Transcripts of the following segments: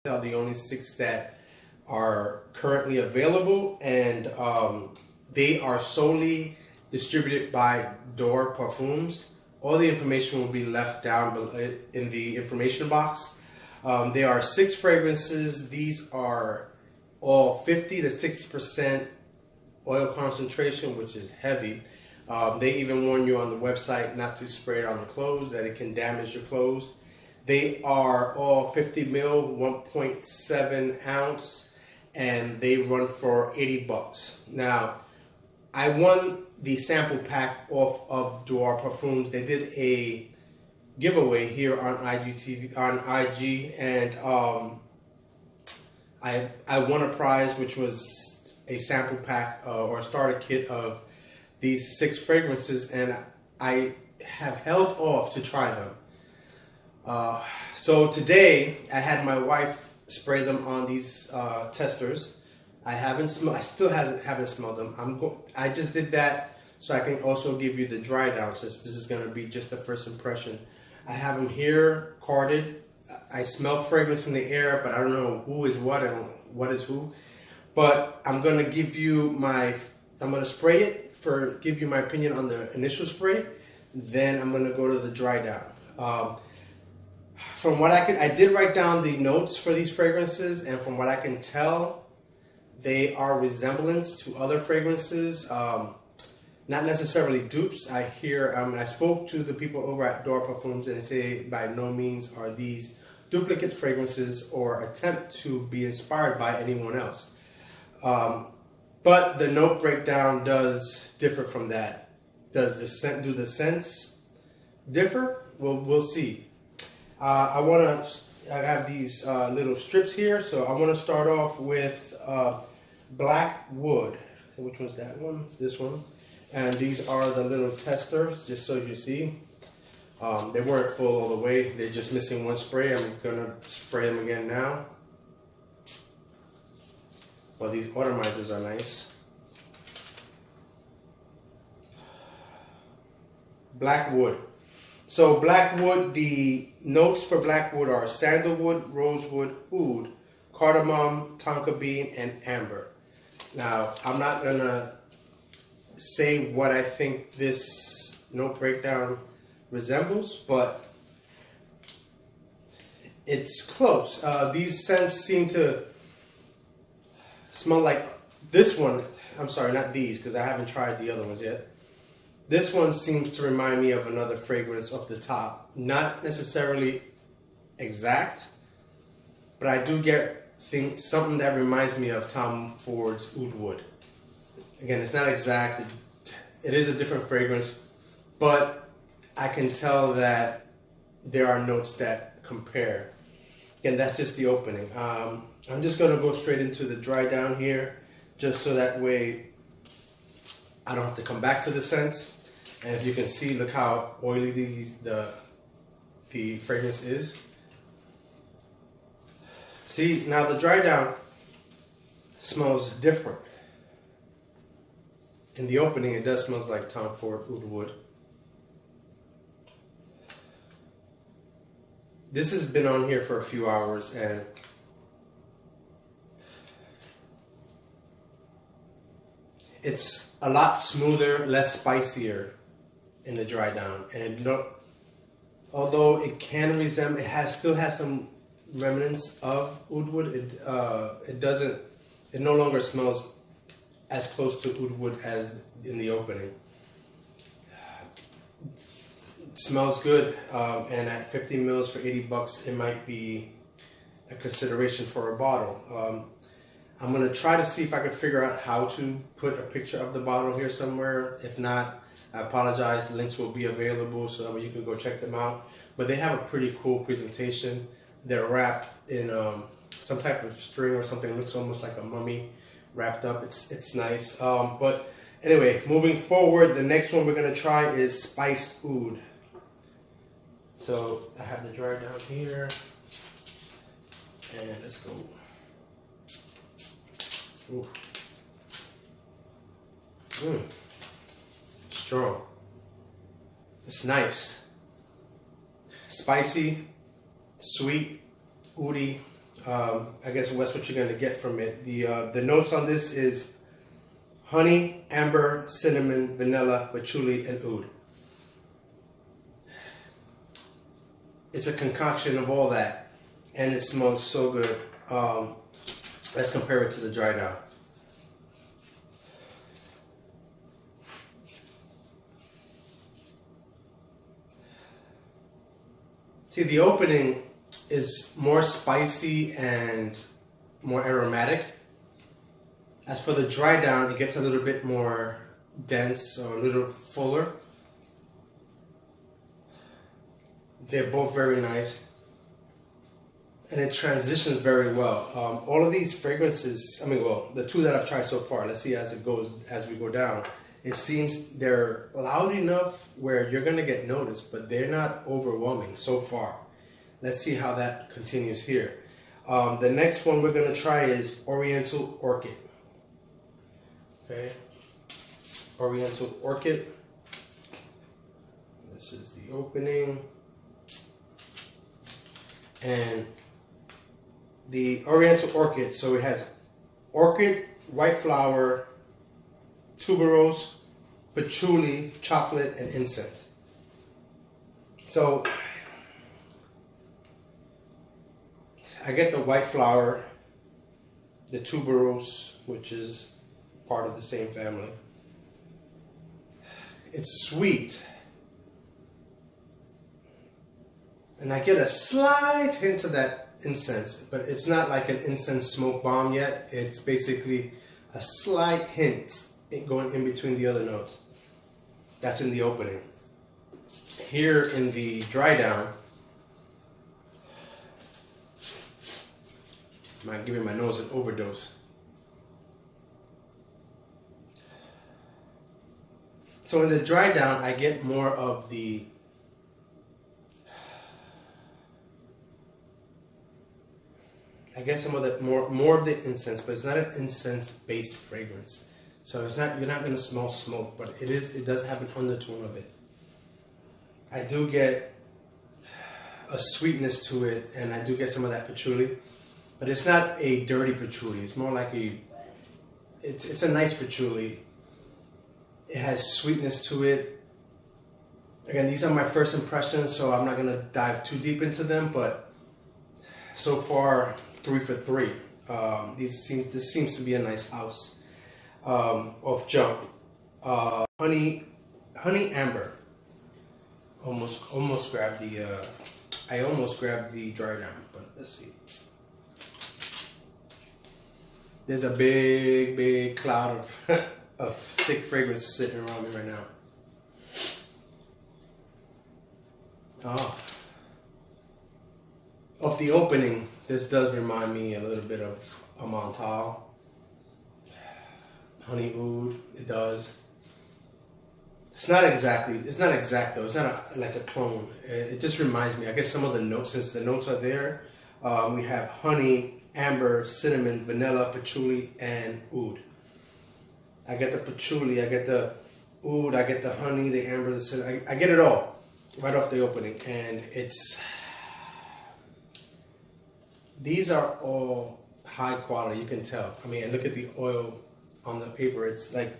are the only 6 that are currently available, and they are solely distributed by Rirana Parfumes. All the information will be left down in the information box. There are 6 fragrances. These are all 50 to 60% oil concentration, which is heavy. They even warn you on the website not to spray it on your clothes, that it can damage your clothes. They are all 50 mil, 1.7 ounce, and they run for 80 bucks. Now, I won the sample pack off of Rirana Parfumes. They did a giveaway here on IG, and I won a prize, which was a sample pack or a starter kit of these 6 fragrances, and I have held off to try them. So today I had my wife spray them on these testers. I still haven't smelled them. I just did that so I can also give you the dry down, since this is going to be just the first impression. I have them here carded. I smell fragrance in the air, but I don't know who is what and what is who. But I'm going to give you I'm going to spray it give you my opinion on the initial spray. Then I'm going to go to the dry down. From what I did write down the notes for these fragrances, and from what I can tell, they are resemblance to other fragrances, not necessarily dupes. I spoke to the people over at Rirana Parfumes, and they say by no means are these duplicate fragrances or attempt to be inspired by anyone else. But the note breakdown does differ from that. Do the scents differ? Well, we'll see. I have these little strips here, so I want to start off with Black Wood. Which one's that one? It's this one. And these are the little testers, just so you see. They weren't full all the way. They're just missing one spray. I'm going to spray them again now. Well, these automizers are nice. Black Wood. So Blackwood, the notes for Blackwood are sandalwood, rosewood, oud, cardamom, tonka bean, and amber. Now, I'm not going to say what I think this note breakdown resembles, but it's close. These scents seem to smell like this one. I'm sorry, not these, because I haven't tried the other ones yet. This one seems to remind me of another fragrance off the top. Not necessarily exact, but I do get something that reminds me of Tom Ford's Oud Wood. Again, it's not exact. It is a different fragrance, but I can tell that there are notes that compare. Again, that's just the opening. I'm just going to go straight into the dry down here, just so that way I don't have to come back to the scents. And if you can see, look how oily the fragrance is. See, now the dry down smells different. In the opening, it does smell like Tom Ford Oud Wood. This has been on here for a few hours, and it's a lot smoother, less spicier in the dry down. And although it can resemble, still has some remnants of oud wood. It no longer smells as close to oud wood as in the opening. It smells good, and at 50 mils for 80 bucks, it might be a consideration for a bottle. I'm going to try to see if I can figure out how to put a picture of the bottle here somewhere. If not, I apologize. Links will be available so you can go check them out. But they have a pretty cool presentation. They're wrapped in some type of string or something. It looks almost like a mummy wrapped up. It's nice. But anyway, moving forward, the next one we're going to try is Spiced Oud. So I have the dry down here. And let's go. Ooh. Strong. It's nice. Spicy, sweet, oudy, I guess that's what you're gonna get from it. The notes on this is honey, amber, cinnamon, vanilla, patchouli, and oud. It's a concoction of all that, and it smells so good. Let's compare it to the dry down. See, the opening is more spicy and more aromatic. As for the dry down, it gets a little bit more dense or a little fuller. They're both very nice, and it transitions very well. All of these fragrances, I mean, well, the two that I've tried so far, let's see as it goes, as we go down. It seems they're loud enough where you're gonna get noticed, but they're not overwhelming so far. Let's see how that continues here. The next one we're gonna try is Oriental Orchid. Okay, Oriental Orchid. This is the opening. And the Oriental Orchid, so it has orchid, white flower, tuberose, patchouli, chocolate, and incense. So I get the white flower, the tuberose, which is part of the same family. It's sweet. And I get a slight hint of that incense, but it's not like an incense smoke bomb yet. It's basically a slight hint going in between the other notes. That's in the opening. Here in the dry down, I'm giving my nose an overdose. So in the dry down, I get more of the some of the more of the incense, but it's not an incense-based fragrance. So it's not, you're not gonna smell smoke, but it does have an undertone of it. I do get a sweetness to it, and I do get some of that patchouli, but it's not a dirty patchouli. It's more like it's a nice patchouli. It has sweetness to it. Again, these are my first impressions, so I'm not gonna dive too deep into them, but so far, 3 for 3. This seems to be a nice house of jump. Honey amber. Almost grabbed the. I almost grabbed the dry down, but let's see. There's a big cloud of thick fragrance sitting around me right now. Oh. Of the opening, this does remind me a little bit of a Montal. Honey oud, it does. It's not exact though. It's not like a clone. It just reminds me, I guess some of the notes, since the notes are there, we have honey, amber, cinnamon, vanilla, patchouli, and oud. I get the patchouli, I get the oud, I get the honey, the amber, the cinnamon. I get it all right off the opening, and these are all high quality, you can tell. I mean, look at the oil on the paper. It's like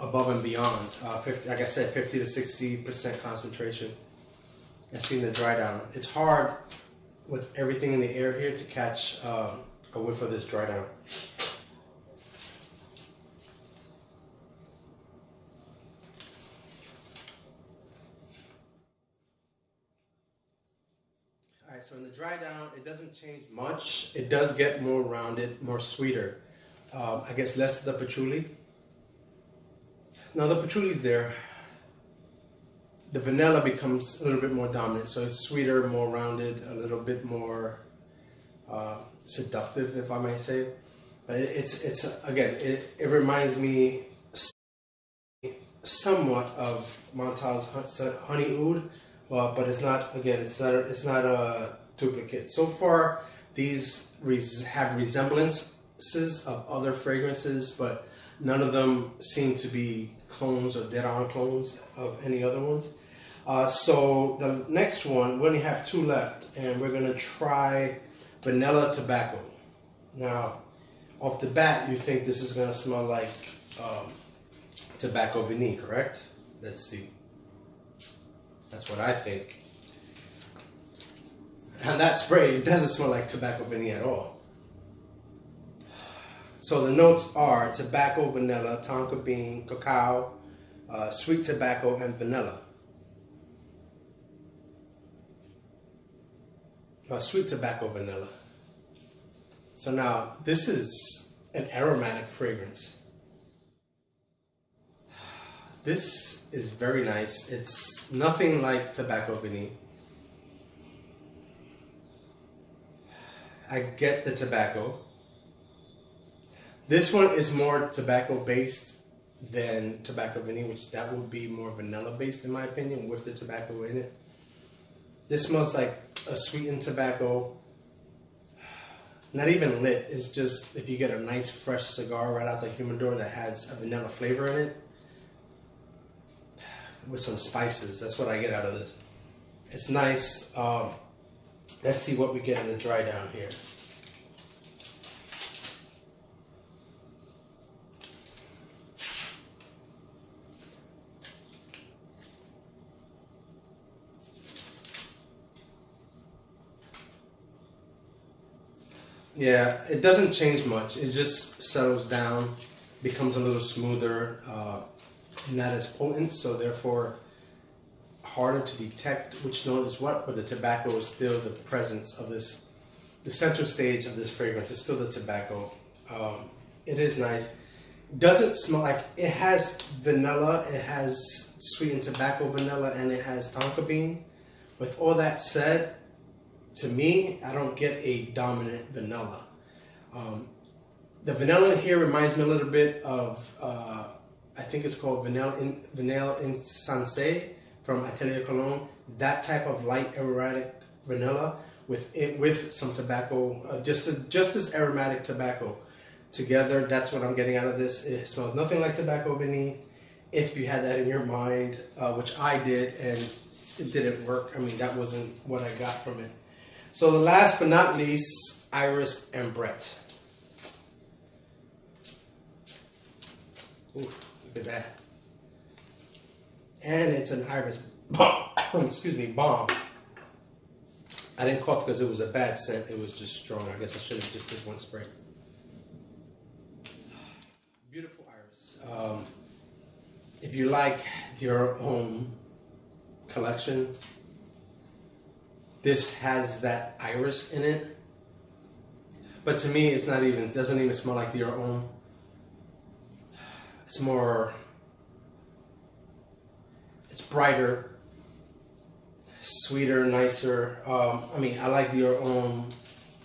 above and beyond. 50, like I said, 50 to 60% concentration. I seen the dry down. It's hard with everything in the air here to catch a whiff of this dry down. Alright, so in the dry down, it doesn't change much. It does get more rounded, more sweeter. I guess less of the patchouli. Now the patchouli's there. The vanilla becomes a little bit more dominant, so it's sweeter, more rounded, a little bit more seductive, if I may say. It reminds me somewhat of Montal's honey oud. But it's not a duplicate. So far, these have resemblances of other fragrances, but none of them seem to be clones or dead-on clones of any other ones. So the next one, we only have 2 left, and we're gonna try vanilla tobacco. Now, off the bat, you think this is going to smell like tobacco vanille, correct? Let's see. That's what I think. And that spray, it doesn't smell like tobacco vanille at all. So the notes are tobacco, vanilla, tonka bean, cacao, sweet tobacco, and vanilla. Sweet tobacco vanilla. So now, this is an aromatic fragrance. This is very nice. It's nothing like tobacco vanille. I get the tobacco. This one is more tobacco based than tobacco vanille, which that would be more vanilla based in my opinion with the tobacco in it. This smells like a sweetened tobacco. Not even lit. It's just if you get a nice fresh cigar right out the humidor that has a vanilla flavor in it with some spices. That's what I get out of this. It's nice. Let's see what we get in the dry down here. Yeah, it doesn't change much. It just settles down, becomes a little smoother, not as potent, so therefore harder to detect which note is what, but the tobacco is still the presence of this, the center stage of this fragrance is still the tobacco. It is nice. Doesn't smell like, it has vanilla, it has sweetened tobacco vanilla, and it has tonka bean. With all that said, to me, I don't get a dominant vanilla. The vanilla in here reminds me a little bit of, I think it's called Vanilla Insensé from Atelier Cologne. That type of light aromatic vanilla with some tobacco, just as aromatic tobacco. Together, that's what I'm getting out of this. It smells nothing like tobacco vanille. If you had that in your mind, which I did, and it didn't work. I mean, that wasn't what I got from it. So the last but not least, Iris and Brett. Ooh, look at that. And it's an Iris bomb. Excuse me, bomb. I didn't cough because it was a bad scent. It was just strong. I guess I should have just did one spray. Beautiful Iris. If you like your own collection, this has that iris in it, but to me, it's not even. It doesn't even smell like Dior Homme. It's more. It's brighter, sweeter, nicer. I mean, I like Dior Homme,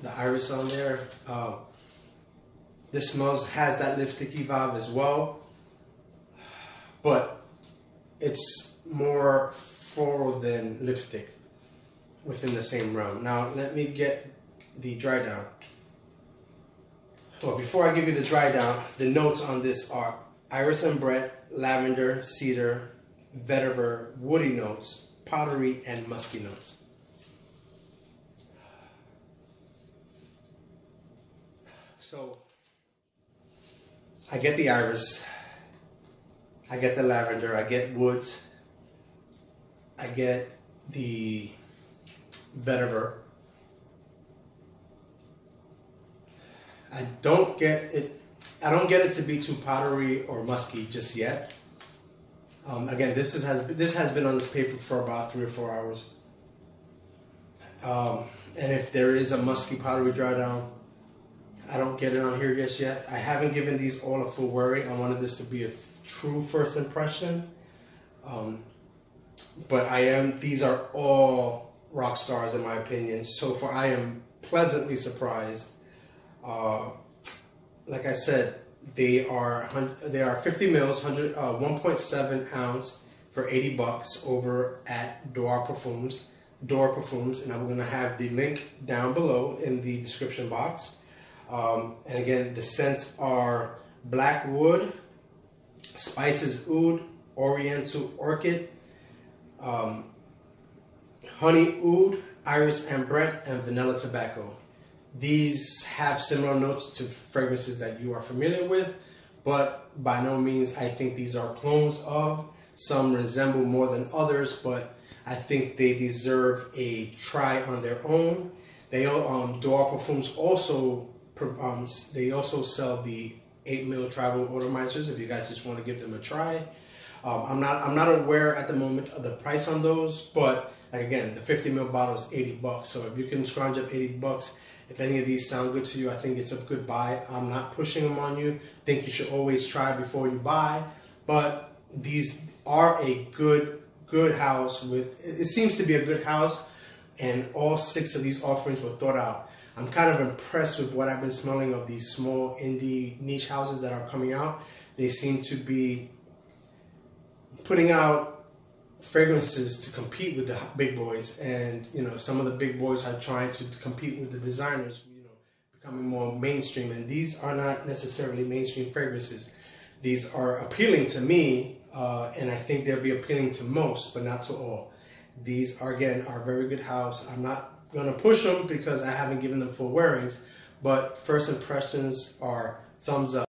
the iris on there. This has that lipsticky vibe as well, but it's more floral than lipstick within the same realm. Now, let me get the dry down. Well, before I give you the dry down, the notes on this are Iris and Brett, lavender, cedar, vetiver, woody notes, powdery, and musky notes. So, I get the iris, I get the lavender, I get woods, I get the vetiver. I don't get it to be too powdery or musky just yet. Again, this has been on this paper for about 3 or 4 hours. And if there is a musky powdery dry down, I don't get it on here just yet. I haven't given these all a full worry. I wanted this to be a true first impression. But these are all rock stars in my opinion. So far, I am pleasantly surprised. Like I said, they are 50 mils, 1.7 ounce for $80 over at Door Parfumes, and I'm going to have the link down below in the description box. And again, the scents are black wood, spices oud, oriental orchid, honey oud, iris and Brett, and vanilla tobacco. These have similar notes to fragrances that you are familiar with, but by no means I think these are clones of. Some resemble more than others, but I think they deserve a try on their own. They Rirana Parfumes also they also sell the 8mm travel automizers if you guys just want to give them a try. I'm not aware at the moment of the price on those, but like again, the 50ml bottle is $80. So if you can scrounge up $80, if any of these sound good to you, I think it's a good buy. I'm not pushing them on you. I think you should always try before you buy, but these are a good house with, it seems to be a good house, and all 6 of these offerings were thought out. I'm kind of impressed with what I've been smelling of these small indie niche houses that are coming out. They seem to be putting out fragrances to compete with the big boys, and you know, some of the big boys are trying to compete with the designers, you know, becoming more mainstream, and these are not necessarily mainstream fragrances. These are appealing to me, and I think they'll be appealing to most, but not to all. These are, again, are a very good house. I'm not going to push them because I haven't given them full wearings, but first impressions are thumbs up.